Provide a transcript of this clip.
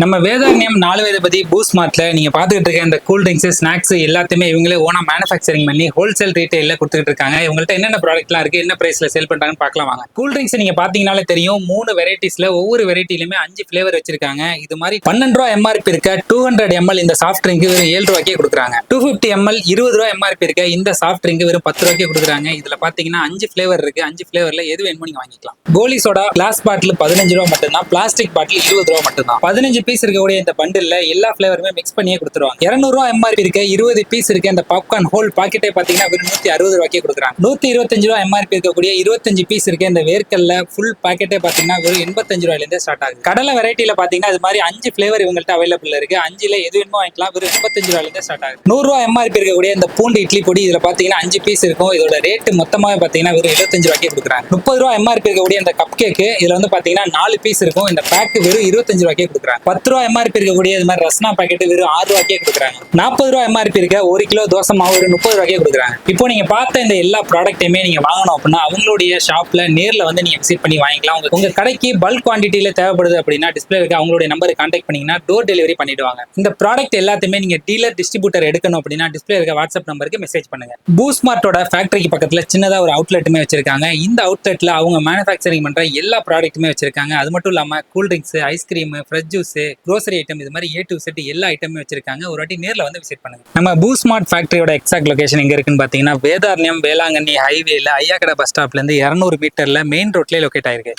நம்ம வேதாரண்யம் 4 வயதை பூஸ்ட் மார்ட்ல நீங்க பாத்துக்கிட்டு இருக்க இந்த கூல் ட்ரிங்க்ஸ் ஸ்நாக்ஸ் எல்லாத்தையுமே இவங்களே ஓனா மேனுஃபேக்சரிங் பண்ணி ஹோல்சேல் ரீட்டைல்ல கொடுத்துட்டு இருக்காங்க. இவங்கள்ட்ட என்னென்ன ப்ராடக்ட்லாம் இருக்கு, என்ன பிரைஸ்ல சேல் பண்றாங்கன்னு பார்க்கலாம் வாங்க. கூல் ட்ரிங்க்ஸ் நீங்க பாத்தீங்கன்னாலே தெரியும், 3 வெரைட்டிஸ்ல ஒவ்வொரு வெரைட்டிலுமே 5 ஃபிளேவர் வச்சிருக்காங்க. இது மாதிரி 12 ரூபாய் எம்ஆர்பி இருக்க 200 ml இந்த சாஃப்ட் ட்ரிங்க் வெறும் 7 ரூபாய்க்கே கொடுக்குறாங்க. 250 ml 20 ரூபாய் எம்ஆர்பி இருக்க இந்த சாஃப்ட் ட்ரிங்க் வெறும் 10 ரூபாய்க்கே கொடுக்குறாங்க. இதுல பாத்தீங்கன்னா 5 ஃபிளேவர் இருக்கு. 5 ஃபிளேவர்ல எது வேணுமோ நீங்க வாங்கிக்கலாம். கோலி சோடா கிளாஸ் பாட்டில் 15 ரூபாய் மட்டும்தான், பிளாஸ்டிக் பாட்டில் 20 ரூபாய் மட்டும்தான். 15 பீஸ் இருக்கக்கூடிய இந்த பண்டில்ல எல்லா ஃபிளேவருமே மிக்ஸ் பண்ணியே கொடுத்துருவாங்க. 200 ரூபாய் எம்ஆர்பி இருக்க 20 பீஸ் இருக்க இந்த பாப்கார்ன் ஹோல் பாக்கெட்டே பாத்தீங்கன்னா வெறும் 160 ரூபாய்க்கே கொடுக்குறாங்க. 125 ரூபாய் எம்ஆர்பி இருக்கக்கூடிய 25 பீஸ் இருக்க இந்த வேர்க்கல்ல ஃபுல் பாக்கெட்டே பாத்தீங்கன்னா வெறும் 85 ரூபாயில இருந்து ஸ்டார்ட் ஆகுது. கடலை வெரைட்டில பாத்தீங்கன்னா இது மாதிரி 5 ஃபிளேவர் இவங்கள்ட்ட அவைலபிள் இருக்கு. 5ல எது வேணுமோ வாங்கிக்கலாம். வெறும் 85 ரூபாயில இருந்து ஸ்டார்ட் ஆகுது. 100 ரூபாய் எம்ஆர்பி இருக்கக்கூடிய இந்த பூண்டு இட்லி பொடி இதுல பாத்தீங்கன்னா 5 பீஸ் இருக்கும். இதோட ரேட் மொத்தமாவே பாத்தீங்கன்னா வெறும் 75 ரூபாய்க்கே கொடுக்குறாங்க. 30 ரூபாய் எம்ஆர்பி இருக்கக்கூடிய இந்த கப் கேக் இதுல வந்து பாத்தீங்கன்னா 4 பீஸ் இருக்கும். இந்த பேக் வெறும் 25 ரூபாய்க்கே கொடுக்குறாங்க. 10 ரூபாய் எம்ஆர்பி இருக்கக்கூடிய இது மாதிரி ரஸ்னா பாக்கெட் வெறும் 6 ரூபாய்க்கே கொடுக்குறாங்க. 40 ரூபாய் எம்ஆர்பி இருக்க 1 கிலோ தோசை மாவு ஒரு 30 ரூபாய்க்கே கொடுக்குறாங்க. இப்போ நீங்க பார்த்த இந்த எல்லா ப்ராடக்ட்டையுமே நீங்க வாங்கணும் அப்படின்னா அவங்களுடைய ஷாப்ல நேர்ல வந்து நீங்க விசிட் பண்ணி வாங்கிக்கலாம். உங்க கடைக்கு பல்க் குவான்டிட்டியில தேவைப்படுது அப்படின்னா டிஸ்பிளே இருக்க அவங்களுடைய நம்பரை கான்டாக்ட் பண்ணீங்கன்னா டோர் டெலிவரி பண்ணிடுவாங்க. இந்த ப்ராடக்ட் எல்லாத்தையுமே நீங்க டீலர் டிஸ்ட்ரிபியூட்டர் எடுக்கணும் அப்படின்னா டிஸ்பிளே இருக்க வாட்ஸ்அப் நம்பருக்கு மெசேஜ் பண்ணுங்க. பூஸ்ட் மார்ட்டோட ஃபேக்டரிக்கு பக்கத்துல சின்னதா ஒரு அவுட்லெட்டுமே வச்சிருக்காங்க. இந்த அவுட்லெட்ல அவங்க மேனுஃபேக்சரிங் பண்ற எல்லா ப்ராடக்ட்டுமே வச்சிருக்காங்க. அது மட்டும் இல்லாம cool drinks, ice cream, fresh juice, grocery item இது மாதிரி A to Z எல்லா ஐட்டமும் வச்சிருக்காங்க. ஒரு வாட்டி நேர்ல வந்து விசிட் பண்ணுங்க. நம்ம பூஸ்ட் மார்ட் ஃபேக்டரியோட எக்ஸாக்ட் லொகேஷன் எங்க இருக்குன்னு பாத்தீங்கன்னா வேதாரண்யம் வேளாங்கண்ணி ஹைவேல ஐயாக்கடை பஸ் ஸ்டாப்ல இருந்து 200 மீட்டர்ல மெயின் ரோட்ல லொகேட் ஆயிருக்கு.